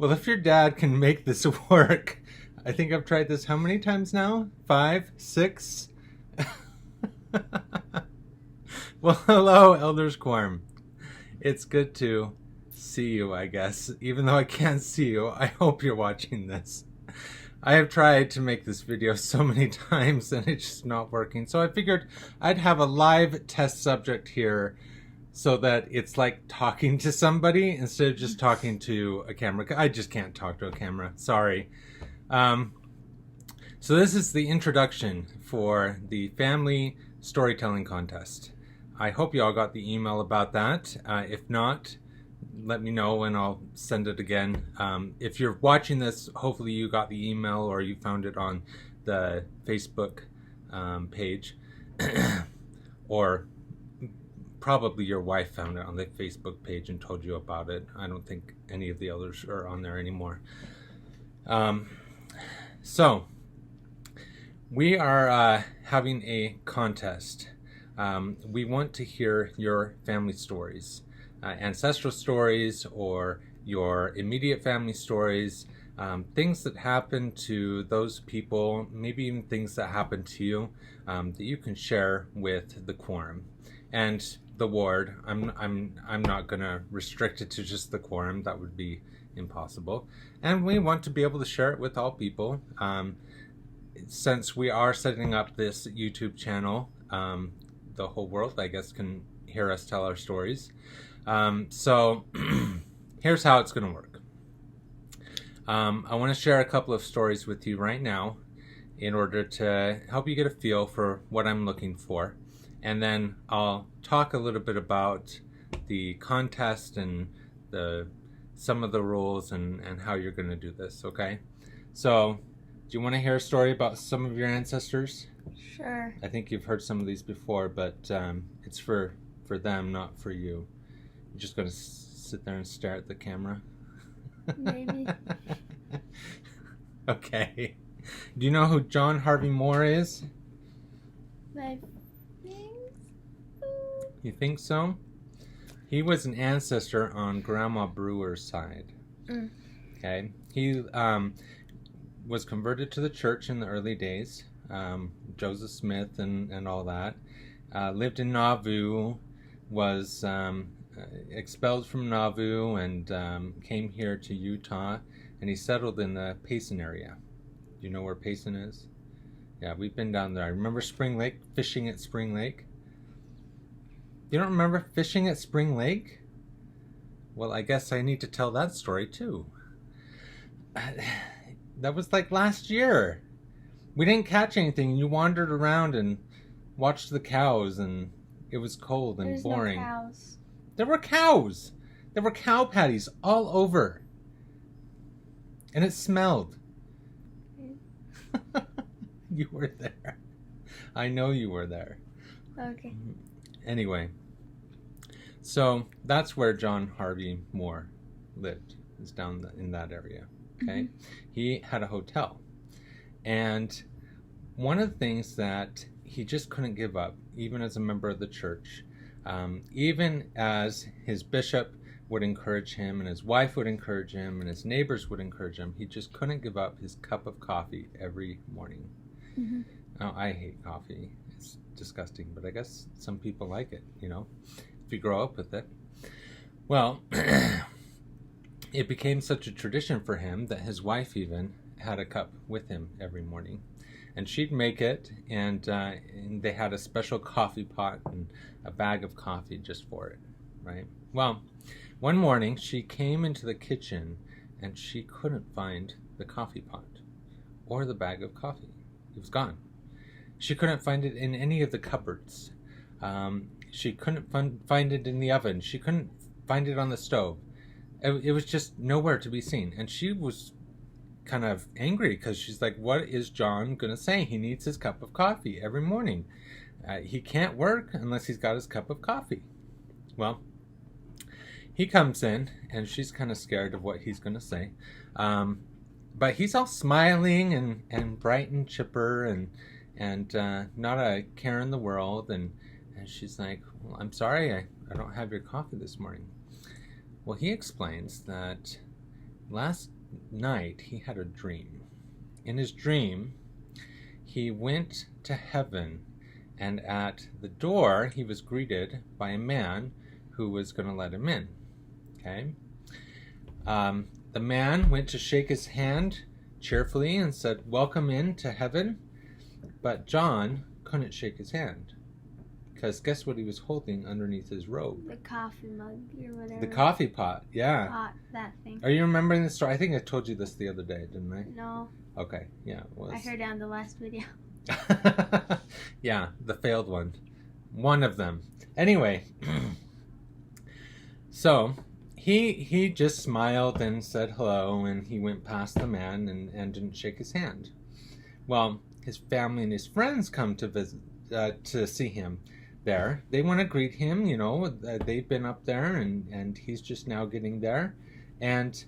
Well, if your dad can make this work, I think I've tried this how many times now? 5, 6? Well, hello, Elders Quorum. It's good to see you, I guess. Even though I can't see you, I hope you're watching this. I have tried to make this video so many times and it's just not working. So I figured I'd have a live test subject here so that it's like talking to somebody instead of just talking to a camera. I just can't talk to a camera. Sorry. So this is the introduction for the family storytelling contest. I hope you all got the email about that. If not, let me know and I'll send it again. If you're watching this, hopefully you got the email or you found it on the Facebook page. Or probably your wife found it on the Facebook page and told you about it. I don't think any of the others are on there anymore. So we are having a contest. We want to hear your family stories, ancestral stories, or your immediate family stories, things that happen to those people, maybe even things that happen to you, that you can share with the quorum and the ward. I'm not going to restrict it to just the quorum. That would be impossible. And we want to be able to share it with all people. Since we are setting up this YouTube channel, the whole world, I guess, can hear us tell our stories. So here's how it's going to work. I want to share a couple of stories with you right now in order to help you get a feel for what I'm looking for. And then I'll talk a little bit about the contest and some of the rules and how you're going to do this, okay? So, do you want to hear a story about some of your ancestors? Sure. I think you've heard some of these before, but it's for them, not for you. You're just going to sit there and stare at the camera? Maybe. Okay. Do you know who John Harvey Moore is? I think so. You think so? He was an ancestor on Grandma Brewer's side. Okay. He was converted to the church in the early days. Joseph Smith and all that. Lived in Nauvoo, was expelled from Nauvoo and came here to Utah, and he settled in the Payson area. Do you know where Payson is? Yeah, we've been down there. I remember Spring Lake, fishing at Spring Lake. You don't remember fishing at Spring Lake? Well, I guess I need to tell that story too. That was like last year. We didn't catch anything. You wandered around and watched the cows, and it was cold and There's boring. no cows. There were cows. There were cow patties all over. And it smelled. You were there. I know you were there. Okay. Anyway, so that's where John Harvey Moore lived. Is down in that area. Okay. He had a hotel. And one of the things that he just couldn't give up, even as a member of the church, even as his bishop would encourage him and his wife would encourage him and his neighbors would encourage him, he just couldn't give up his cup of coffee every morning. Now, I hate coffee. It's disgusting, but I guess some people like it, you know, if you grow up with it. Well, it became such a tradition for him that his wife even had a cup with him every morning. And she'd make it, and they had a special coffee pot and a bag of coffee just for it, right? Well, one morning she came into the kitchen and she couldn't find the coffee pot or the bag of coffee. It was gone. She couldn't find it in any of the cupboards. She couldn't find it in the oven. She couldn't find it on the stove. It was just nowhere to be seen. And she was kind of angry because she's like, what is John going to say? He needs his cup of coffee every morning. He can't work unless he's got his cup of coffee. Well, he comes in and she's kind of scared of what he's going to say. But he's all smiling and bright and chipper and not a care in the world. And she's like, well, I'm sorry, I don't have your coffee this morning. Well, he explains that last night he had a dream. In his dream, he went to heaven, and at the door he was greeted by a man who was going to let him in. Okay? The man went to shake his hand cheerfully and said, "Welcome in to heaven." But John couldn't shake his hand, because guess what he was holding underneath his robe? The coffee mug or whatever. The coffee pot, yeah. Pot, that thing. Are you remembering the story? I think I told you this the other day, didn't I? No. Okay, yeah, it was. I heard it on the last video. Yeah, the failed one. One of them. Anyway, so he just smiled and said hello, and he went past the man and didn't shake his hand. Well, his family and his friends come to visit, to see him there. They want to greet him, you know, they've been up there, and he's just now getting there. And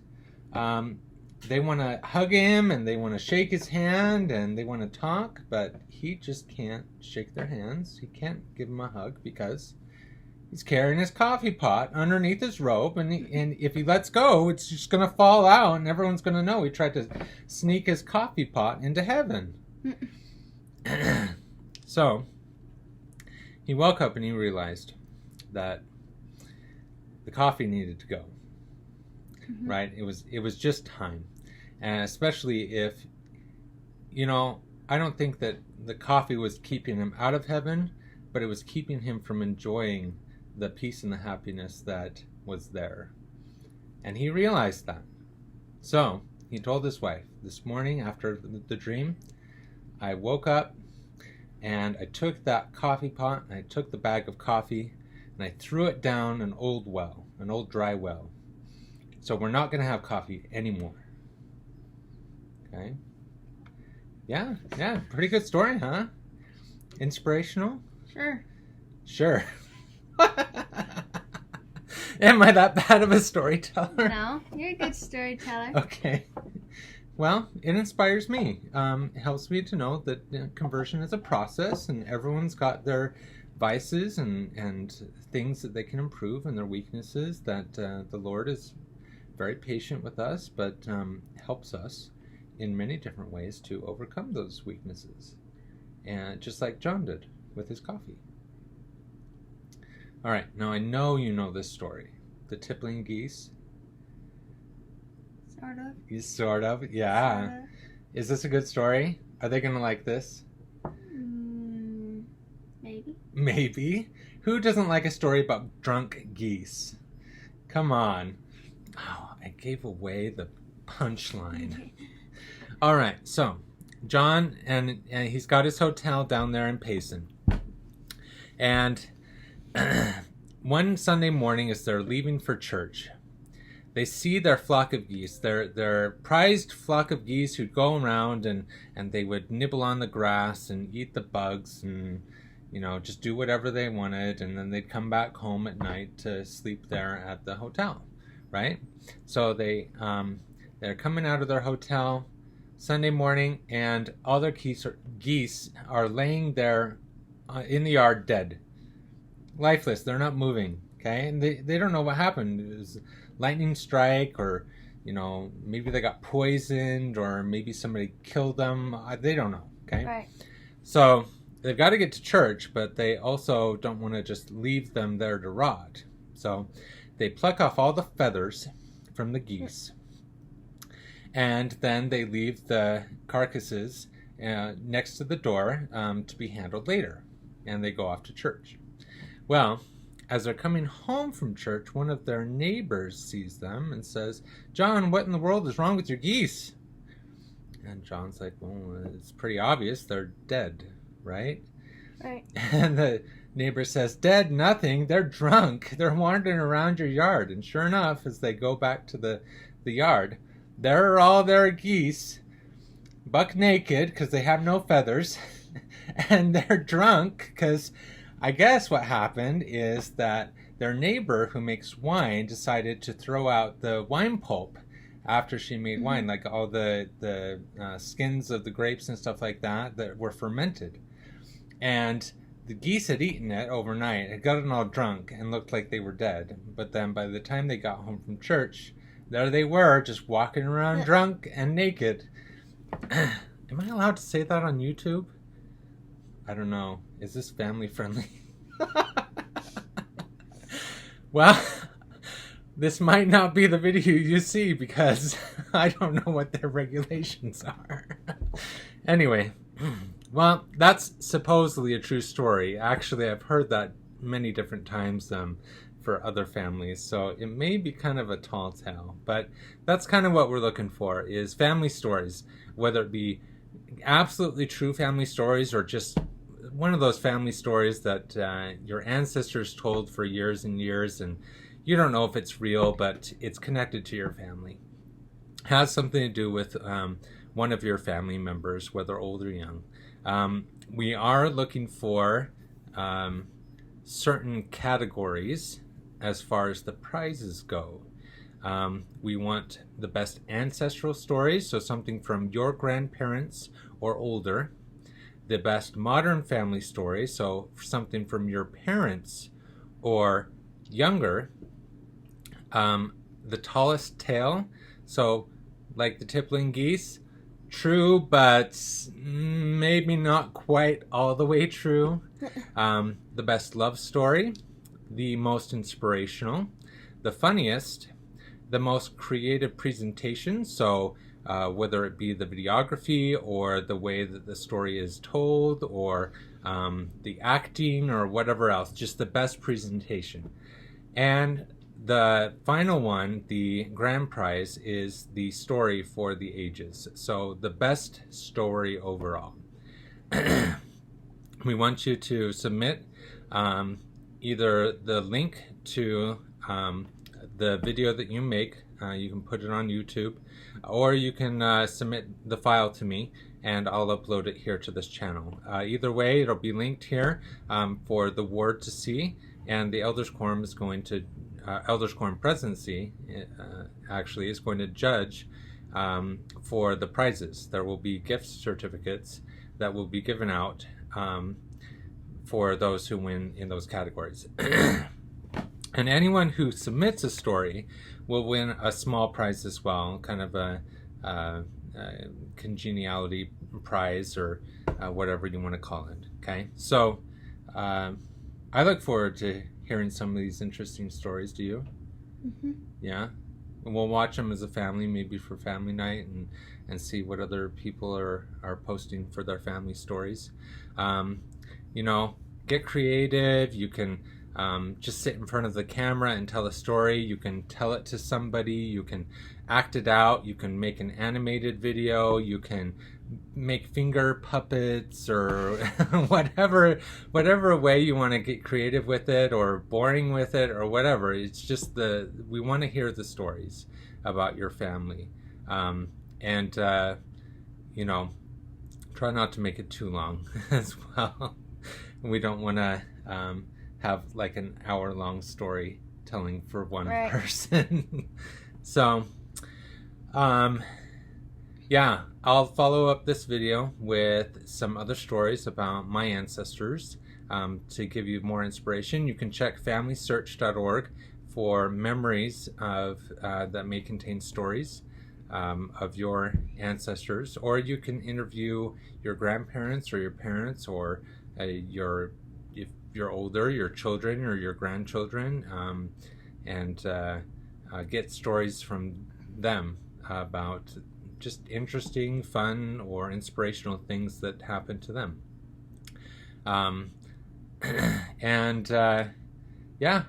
they want to hug him, and they want to shake his hand, and they want to talk, but he just can't shake their hands. He can't give them a hug because he's carrying his coffee pot underneath his robe, and if he lets go, it's just going to fall out, and everyone's going to know he tried to sneak his coffee pot into heaven. So he woke up and he realized that the coffee needed to go. Mm-hmm. Right? It was just time. And especially if, you know, I don't think that the coffee was keeping him out of heaven, but it was keeping him from enjoying the peace and the happiness that was there. And he realized that. So he told his wife, this morning after the dream, I woke up and I took that coffee pot and I took the bag of coffee and I threw it down an old well, an old dry well. So we're not going to have coffee anymore. Okay? Yeah, pretty good story, huh? Inspirational? Sure. Am I that bad of a storyteller? No, you're a good storyteller. Okay. Well, it inspires me. It helps me to know that conversion is a process, and everyone's got their vices and things that they can improve, and their weaknesses that the Lord is very patient with us, but helps us in many different ways to overcome those weaknesses. And just like John did with his coffee. All right, now I know you know this story. The tippling geese. Sort of, yeah. Sort of. Is this a good story? Are they going to like this? Maybe. Maybe. Who doesn't like a story about drunk geese? Come on. Oh, I gave away the punchline. All right, so John, and he's got his hotel down there in Payson. And one Sunday morning as they're leaving for church, they see their flock of geese, their prized flock of geese who'd go around and they would nibble on the grass and eat the bugs and, you know, just do whatever they wanted. And then they'd come back home at night to sleep there at the hotel, right? So they're coming out of their hotel Sunday morning, and all their geese are laying there in the yard dead, lifeless. They're not moving, okay? And they don't know what happened. It was lightning strike, or, you know, maybe they got poisoned, or maybe somebody killed them. They don't know, okay? Right. So they've got to get to church, but they also don't want to just leave them there to rot. So they pluck off all the feathers from the geese, and then they leave the carcasses next to the door to be handled later, and they go off to church. Well, as they're coming home from church, one of their neighbors sees them and says, "John, what in the world is wrong with your geese?" And John's like, "Well, it's pretty obvious. They're dead, right?" Right. And the neighbor says, "Dead nothing. They're drunk. They're wandering around your yard." And sure enough, as they go back to the yard, there are all their geese, buck naked because they have no feathers, and they're drunk because I guess what happened is that their neighbor who makes wine decided to throw out the wine pulp after she made wine, like all the skins of the grapes and stuff like that were fermented. And the geese had eaten it overnight, had gotten all drunk and looked like they were dead. But then by the time they got home from church, there they were, just walking around drunk and naked. Am I allowed to say that on YouTube? I don't know. Is this family friendly? Well, this might not be the video you see because I don't know what their regulations are. Anyway, well, that's supposedly a true story. Actually, I've heard that many different times for other families, so it may be kind of a tall tale, but that's kind of what we're looking for, is family stories, whether it be absolutely true family stories or just one of those family stories that your ancestors told for years and years, and you don't know if it's real, but it's connected to your family. Has something to do with one of your family members, whether old or young. We are looking for certain categories as far as the prizes go. We want the best ancestral stories, so something from your grandparents or older. The best modern family story, so something from your parents or younger. The tallest tale, so like the tippling geese, true, but maybe not quite all the way true. The best love story, the most inspirational, the funniest, the most creative presentation, so whether it be the videography or the way that the story is told or the acting or whatever else, just the best presentation. And the final one, the grand prize, is the story for the ages. So the best story overall. We want you to submit either the link to the video that you make. You can put it on YouTube, or you can submit the file to me and I'll upload it here to this channel. Either way, it'll be linked here for the ward to see, and the Elders Quorum is going to Elders Quorum presidency actually is going to judge for the prizes. There will be gift certificates that will be given out for those who win in those categories. And anyone who submits a story will win a small prize as well, kind of a congeniality prize or whatever you want to call it. Okay, so I look forward to hearing some of these interesting stories. Do you? Mm-hmm. Yeah, and we'll watch them as a family, maybe for family night, and see what other people are posting for their family stories. You know, get creative. You can just sit in front of the camera and tell a story. You can tell it to somebody. You can act it out. You can make an animated video. You can make finger puppets or whatever way you want to get creative with it or boring with it or whatever. It's just we want to hear the stories about your family. And you know, try not to make it too long as well. We don't want to have like an hour-long story telling for one person. So, yeah, I'll follow up this video with some other stories about my ancestors to give you more inspiration. You can check familysearch.org for memories of that may contain stories of your ancestors, or you can interview your grandparents or your parents or if you're older, your children or your grandchildren, and get stories from them about just interesting, fun, or inspirational things that happen to them. And yeah,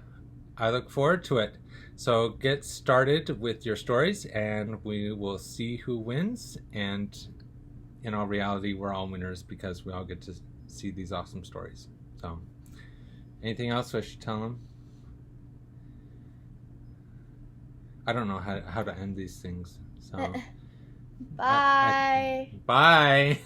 I look forward to it. So get started with your stories and we will see who wins. And in all reality, we're all winners because we all get to see these awesome stories. So anything else I should tell them? I don't know how to end these things. So Bye. Bye.